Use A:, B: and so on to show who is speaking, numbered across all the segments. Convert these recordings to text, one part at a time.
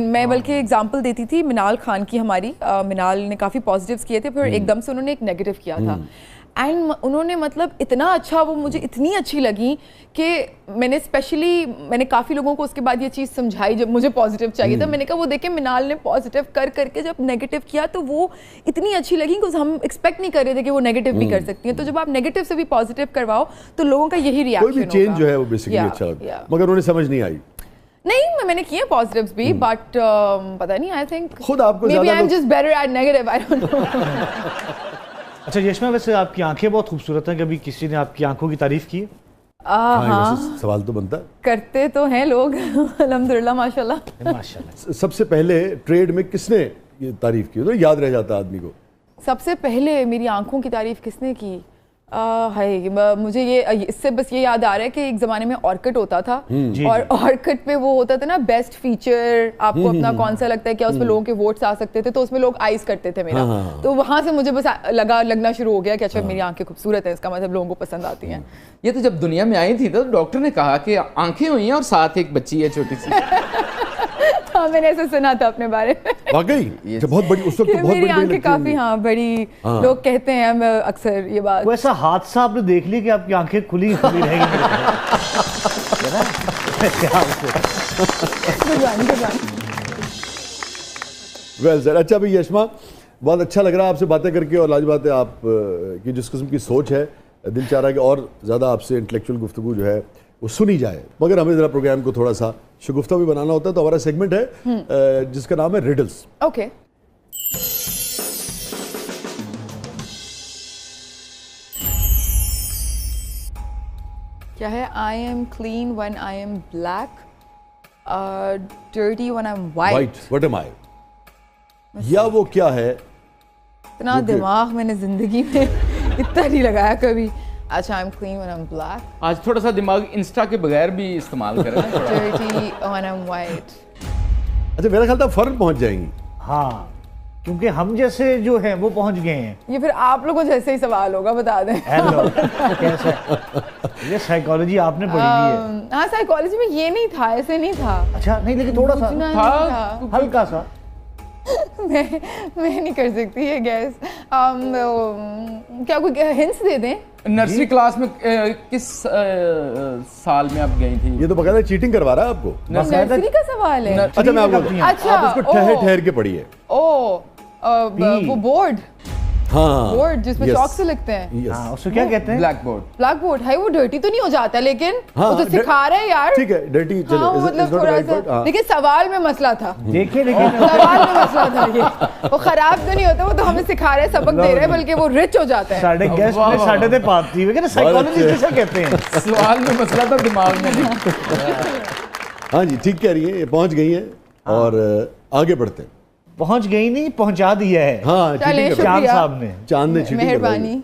A: میں بلکہ ایگزامپل دیتی تھی منال خان کی ہماری. منال نے کافی پازیٹیوز کیے تھے, پھر ایک دم سے انہوں نے ایک نیگیٹو کیا تھا, اینڈ انہوں نے مطلب اتنا اچھا, وہ مجھے اتنی اچھی لگی کہ میں نے کافی لوگوں کو اس کے بعد یہ چیز سمجھائی جب مجھے پازیٹیو چاہیے تھا. میں نے کہا وہ دیکھیں منال نے پازیٹیو کر کے جب نیگیٹو کیا تو وہ اتنی اچھی لگی کہ ہم ایکسپیکٹ نہیں کر رہے تھے کہ وہ نیگیٹو بھی کر سکتی ہیں. تو جب آپ نیگیٹو سے بھی پازیٹیو کرواؤ تو لوگوں کا یہی ریئیکشن ہوگا.
B: کوئی بھی چینج جو ہے وہ بیسیکلی اچھا لگتا ہے, مگر انہیں سمجھ نہیں آئی.
A: نہیں میں نے کیے پازیٹیوز بھی, بٹ پتہ نہیں, آئی تھنک
B: خود آپ کو
A: maybe I'm just better at negative, I don't know.
C: اچھا یشما, ویسے آپ کی آنکھیں بہت خوبصورت ہیں, کبھی کسی نے آپ کی آنکھوں کی تعریف کی؟
A: ہاں
B: سوال تو بنتا ہے,
A: کرتے تو ہیں لوگ الحمدللہ ماشاءاللہ.
B: سب سے پہلے ٹریڈ میں کس نے یہ تعریف کی, تو یاد رہ جاتا آدمی کو؟
A: سب سے پہلے میری آنکھوں کی تعریف کس نے کی؟ مجھے یہ اس سے بس یہ یاد آ رہا ہے کہ ایک زمانے میں آرکٹ ہوتا تھا, اور آرکٹ پہ وہ ہوتا تھا نا بیسٹ فیچر, آپ کو اپنا کون سا لگتا ہے کیا اس میں لوگوں کے ووٹس آ سکتے تھے, تو اس میں لوگ آئز کرتے تھے میرا, تو وہاں سے مجھے بس لگنا شروع ہو گیا کہ اچھا میری آنکھیں خوبصورت ہیں, اس کا مطلب لوگوں کو پسند آتی ہیں.
D: یہ تو جب دنیا میں آئی تھی تو ڈاکٹر نے کہا کہ آنکھیں ہوئی ہیں اور ساتھ ایک بچی ہے چھوٹی سی.
A: ہاں میں نے ایسے سنا تھا اپنے بارے میں.
B: واقعی بہت بڑی اس وقت بہت بڑی
A: آنکھیں کافی بڑی, لوگ کہتے ہیں اکثر یہ بات.
C: ایسا حادثہ آپ نے دیکھ لیا کہ آپ کی آنکھیں کھلی رہے گی؟
B: Well sir. اچھا بھائی یشما, بہت اچھا لگ رہا ہے آپ سے باتیں کر کے, اور لاجواب بات ہے آپ کی جس قسم کی سوچ ہے, دل چاہ رہا ہے کہ اور زیادہ آپ سے انٹلیکچوئل گفتگو جو ہے وہ سنی جائے, مگر ہمیں ذرا پروگرام کو تھوڑا سا شگفتہ بھی بنانا ہوتا ہے. تو ہمارا سیگمنٹ ہے جس کا نام ہے ریڈلز.
A: اوکے, کیا ہے؟ I am clean when I am black, dirty when I'm white.
B: What am I? یا وہ کیا ہے؟
A: اتنا دماغ میں نے زندگی میں اتنا نہیں لگایا کبھی. اچھا I'm clean when I'm black.
D: آج تھوڑا سا دماغ انسٹا کے بغیر بھی استعمال کریں.
A: Dirty when I'm white.
B: اچھا میرا خیال تھا فوراً پہنچ جائیں گی.
C: ہاں کیونکہ ہم جیسے جو ہیں وہ پہنچ گئے ہیں.
A: یہ پھر آپ لوگوں جیسے ہی سوال ہوگا, بتا دیں.
C: کیسا یہ سائیکالوجی آپ نے پڑھی ہوئی ہے؟
A: ہاں سائیکالوجی میں یہ نہیں تھا, ایسے نہیں تھا.
C: اچھا نہیں, لیکن تھوڑا سا
A: تھا,
C: ہلکا سا.
A: میں نہیں کر سکتی یہ گیس. کیا کوئی ہنٹس دے دیں؟
D: نرسری کلاس میں کس سال میں آپ گئی تھی؟
B: یہ تو باقاعدہ چیٹنگ کروا رہا ہے آپ کو.
A: نرسری کا سوال ہے.
B: اچھا میں آپ کو, آپ اس کو ٹھہر کے پڑھیے.
A: وہ بورڈ,
B: ہاں
A: بورڈ جس میں چاک سے لکھتے ہیں,
C: ہاں اس کو کیا کہتے ہیں؟
D: Black board.
A: بلیک بورڈ ہے. وہ ڈرٹی تو نہیں ہو جاتا, لیکن وہ تو سکھا رہے ہیں یار.
B: ٹھیک ہے ڈرٹی چلو,
A: مطلب تھوڑا سا, لیکن سوال میں مسئلہ تھا.
C: دیکھیں
A: سوال میں مسئلہ تھا. یہ وہ خراب تو نہیں ہوتا, وہ تو ہمیں سکھا رہے, سبق دے رہے, بلکہ وہ رچ ہو جاتا ہے.
C: ساڑھے گیسٹ نے ساڑھے تے پاتی ہوئے کہ سائیکالوجی کسے کہتے ہیں؟
D: سوال میں مسئلہ تھا دماغ میں.
B: ہاں جی ٹھیک کہہ رہی ہیں, یہ پہنچ گئی ہیں اور آگے بڑھتے ہیں.
C: پہنچ گئی نہیں, پہنچا دیا ہے.
B: ہاں
C: چاند صاحب نے,
B: چاند نے
A: مہربانی.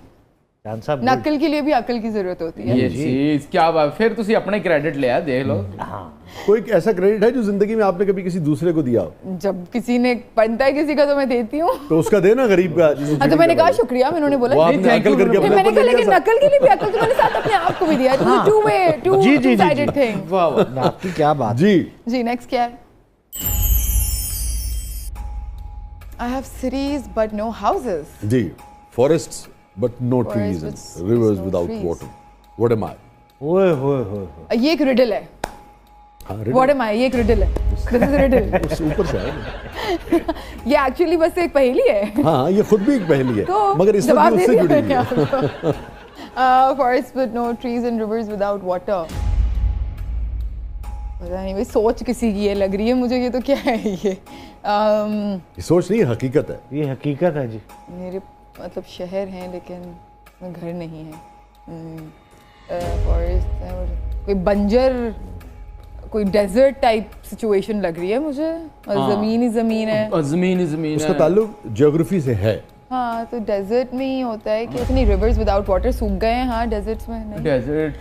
C: چاند صاحب
A: نقل کے لیے بھی عقل کی ضرورت ہوتی ہے.
D: یہ چیز کیا بات, پھر تسی اپنے کریڈٹ لیا, دیکھ لو.
C: ہاں
B: کوئی ایسا کریڈٹ ہے جو زندگی میں آپ نے کبھی کسی دوسرے کو دیا ہو؟
A: جب کسی نے بنتا ہے کسی کا تو میں دیتی ہوں.
B: تو اس کا دینا غریب کا.
A: تو میں نے کہا شکریہ, انہوں نے بولا
B: عقل کر کے
A: میں نے کہا لیکن نقل کے لیے بھی عقل تو میں نے ساتھ اپنے آپ کو بھی دیا. Two sided thing.
C: آپ کی کیا بات.
B: جی
A: نیکسٹ کیا ہے؟ I have cities but no houses.
B: G forests but no trees, rivers without water. What am I?
C: اوئے ہوئے ہوئے,
A: یہ ایک riddle ہے. What am I? یہ ایک riddle ہے. This is a riddle.
B: اس اوپر سے ہے
A: یہ ایکچولی بس ایک پہیلی ہے.
B: ہاں یہ خود بھی ایک پہیلی ہے, مگر اس وقت اس سے جڑی ہوئی ہے.
A: Forests but no trees and rivers without water. پتہ نہیں بھائی, سوچ کسی کی یہ لگ رہی ہے مجھے. یہ تو کیا ہے یہ
B: سوچ نہیں, حقیقت ہے.
C: یہ حقیقت ہے جی.
A: میرے مطلب شہر ہیں لیکن گھر نہیں ہے. کوئی بنجر, کوئی ڈیزرٹ ٹائپ سچویشن لگ رہی ہے مجھے, اور زمین ہی زمین ہے.
D: زمین ہی زمین ہے.
B: اس کا تعلق جیوگرافی سے ہے.
A: ہاں تو ڈیزرٹ میں ہی ہوتا ہے کہ اتنی ریورز وداؤٹ واٹر سوکھ گئے ہیں. ہاں ڈیزرٹس میں نہیں,
D: ڈیزرٹ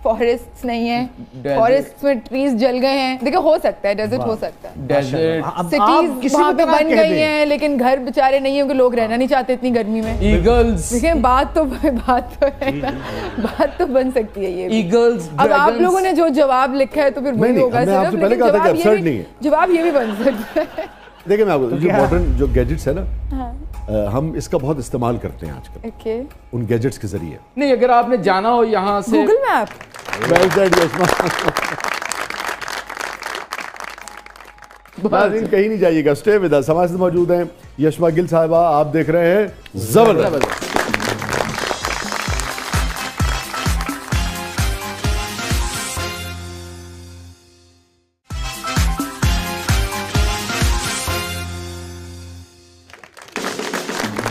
A: فارسٹس نہیں ہیں, فارسٹس میں ٹریز جل گئے ہیں. دیکھو ہو سکتا ہے ڈیزرٹ ہو سکتا ہے,
D: ڈیزرٹ
A: سٹیز وہاں پہ بن گئی ہیں لیکن گھر بیچارے نہیں ہیں کہ لوگ رہنا نہیں چاہتے اتنی گرمی میں.
D: ایگلز,
A: دیکھیں بات تو ہے نا, بات تو بن سکتی ہے یہ.
D: ایگلز,
A: اب آپ لوگوں نے جو جواب لکھا ہے تو پھر وہی ہوگا صرف, لیکن جواب یہ بھی بن سکتا ہے.
B: دیکھیں میں آپ کو جو ماڈرن جو گیجٹس ہے نا, ہم اس کا بہت استعمال کرتے ہیں آج کل ان گیجٹس کے ذریعے.
D: نہیں اگر آپ نے جانا ہو یہاں سے
A: Google Map.
B: Well said Yashma. کہیں نہیں جائیے گا, اسٹے ود اس. ہمارے ساتھ موجود ہیں یشما گل صاحبہ, آپ دیکھ رہے ہیں زبردست.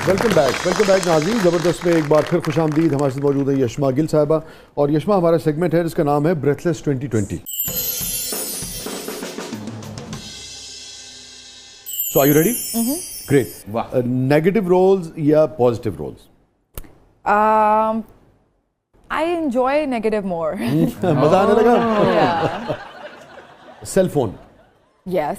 B: ویلکم بیک ناظرین. زبردست میں ایک بار پھر خوش آمدید. ہمارے ساتھ موجود ہے یشما گل صاحبہ, اور یشما ہمارا سیگمنٹ ہے جس کا نام ہے breathless 2020. So are you ready? Great. Negative roles یا positive roles?
A: I enjoy negative more.
B: مزہ آنے لگا. Cell phone.
A: Yes.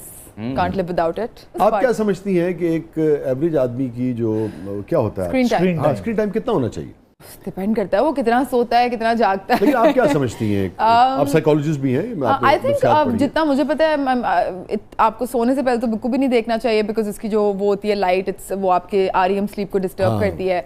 A: Can't live without it.
B: آپ کیا سمجھتی ہیں کہ ایک ایوریج آدمی کی جو کیا ہوتا ہے اسکرین ٹائم کتنا ہونا چاہیے؟
A: ڈپینڈ کرتا ہے وہ کتنا سوتا ہے کتنا جاگتا ہے.
B: لیکن آپ کیا سمجھتی ہیں, آپ سائیکالوجسٹ بھی ہیں,
A: آئی تھنک جتنا مجھے پتا ہے آپ کو سونے سے پہلے تو بالکل بھی نہیں دیکھنا چاہیے, بیکاز اس کی جو وہ ہوتی ہے لائٹ, وہ آپ کے REM سلیپ کو ڈسٹرب کرتی ہے.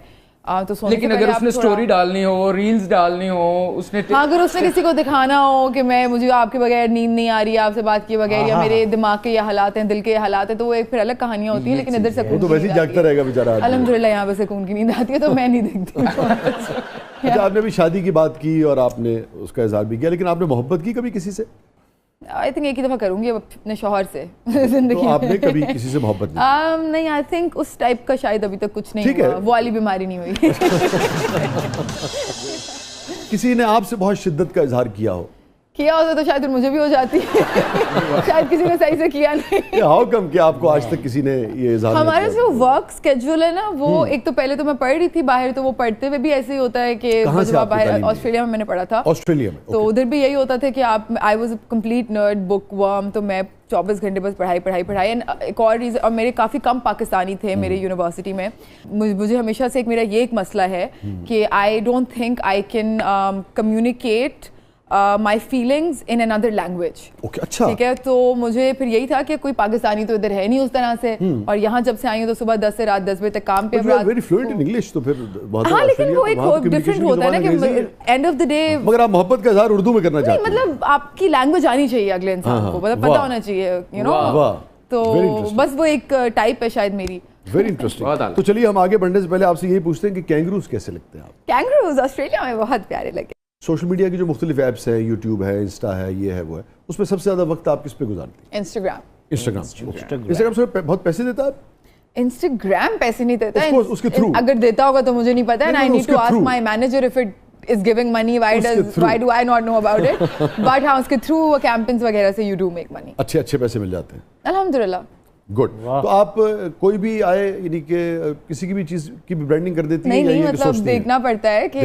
D: لیکن اگر اس نے سٹوری ڈالنی ہو, ریلز ڈالنی ہو, اس نے
A: اگر اس نے کسی کو دکھانا ہو کہ میں مجھے آپ کے بغیر نیند نہیں آ رہی ہے, آپ سے بات کیے بغیر, یا میرے دماغ کے یہ حالات ہیں, دل کے یہ حالات ہیں, تو وہ ایک پھر الگ کہانیاں ہوتی ہیں. لیکن ادھر سکون
B: تو ویسے ہی جاگتا رہے گا بیچارہ.
A: الحمدللہ یہاں پہ سکون کی نیند آتی ہے تو میں نہیں دیکھتی.
B: اچھا, آپ نے بھی شادی کی بات کی اور آپ نے اس کا اظہار بھی کیا, لیکن آپ نے محبت کی کبھی کسی سے؟
A: آئی تھنک ایک ہی دفعہ کروں گی اپنے شوہر سے زندگی.
B: آپ نے کبھی کسی سے محبت
A: نہیں, آئی تھنک اس ٹائپ کا شاید ابھی تک کچھ نہیں ہوا, وہ والی بیماری نہیں ہوئی.
B: کسی نے آپ سے بہت شدت کا اظہار کیا
A: ہوتا تو شاید مجھے بھی ہو جاتی, شاید کسی نے صحیح سے کیا نہیں.
B: ہاؤ کم کہ آپ کو آج تک کسی نے یہ اظہار؟
A: ہمارا جو ورک اسکیڈول ہے نا, وہ ایک تو پہلے تو میں پڑھ رہی تھی باہر, تو وہ پڑھتے ہوئے بھی ایسے ہی ہوتا ہے کہ باہر آسٹریلیا میں میں نے پڑھا تھا.
B: آسٹریلیا میں
A: تو ادھر بھی یہی ہوتا تھا کہ آپ, I was a complete nerd, bookworm, تو میں 24 گھنٹے بس پڑھائی. ایک اور ریزن, اور میرے کافی کم پاکستانی تھے میرے یونیورسٹی میں. مجھے ہمیشہ سے ایک میرا یہ ایک مسئلہ ہے کہ I don't think I can communicate my feelings in another language.
B: اچھا
A: ٹھیک ہے, تو مجھے پھر یہی تھا کہ کوئی پاکستانی تو ادھر ہے نہیں اس طرح سے, اور یہاں جب سے آئی ہوں تو صبح 10 سے رات 10 بجے تک کام پہ.
B: ویری فلوئنٹ ان انگلش, تو پھر
A: ہاں لیکن وہ ایک ڈفرینٹ ہوتا ہے نا کہ اینڈ آف دا ڈے.
B: مگر آپ محبت کا اظہار اردو میں کرنا چاہتے ہیں,
A: مطلب آپ کی لینگویج آنی چاہیے اگلے انسان کو, مطلب پتہ ہونا چاہیے, یو نو. تو بس وہ ایک ٹائپ ہے شاید میری.
B: Very interesting. تو چلیے ہم آگے بڑھنے سے پہلے آپ سے یہی پوچھتے ہیں کہ کینگروز کیسے لگتے ہیں آپ؟
A: کینگروز آسٹریلیا میں بہت پیارے لگے.
B: سوشل میڈیا کی جو مختلف ایپس ہیں, یوٹیوب ہے, انسٹا ہے, یہ ہے وہ ہے, اس میں سب سے زیادہ وقت آپ کس پہ گزارتی ہیں؟ انسٹاگرام سے بہت پیسے دیتا ہے؟
A: انسٹاگرام پیسے نہیں دیتا ہے,
B: اس کے تھرو
A: اگر دیتا ہوگا تو مجھے نہیں پتا, and I need to ask my manager if it is giving money, why do I not know about it, but ہاں اس کے تھرو کیمپینز وغیرہ سے you do make money.
B: اچھے پیسے مل جاتے ہیں
A: الحمدللہ.
B: گڈ. تو آپ کوئی بھی آئے یعنی کہ کسی کی بھی چیز کی برانڈنگ کر دیتی ہیں؟
A: نہیں, مطلب دیکھنا پڑتا ہے کہ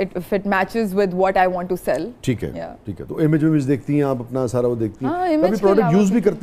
A: if it matches with what I want to sell.
B: ٹھیک ہے, تو امیج دیکھتی ہیں آپ اپنا سارا وہ دیکھتی ہیں, کبھی پروڈکٹ یوز بھی کرتی ہیں؟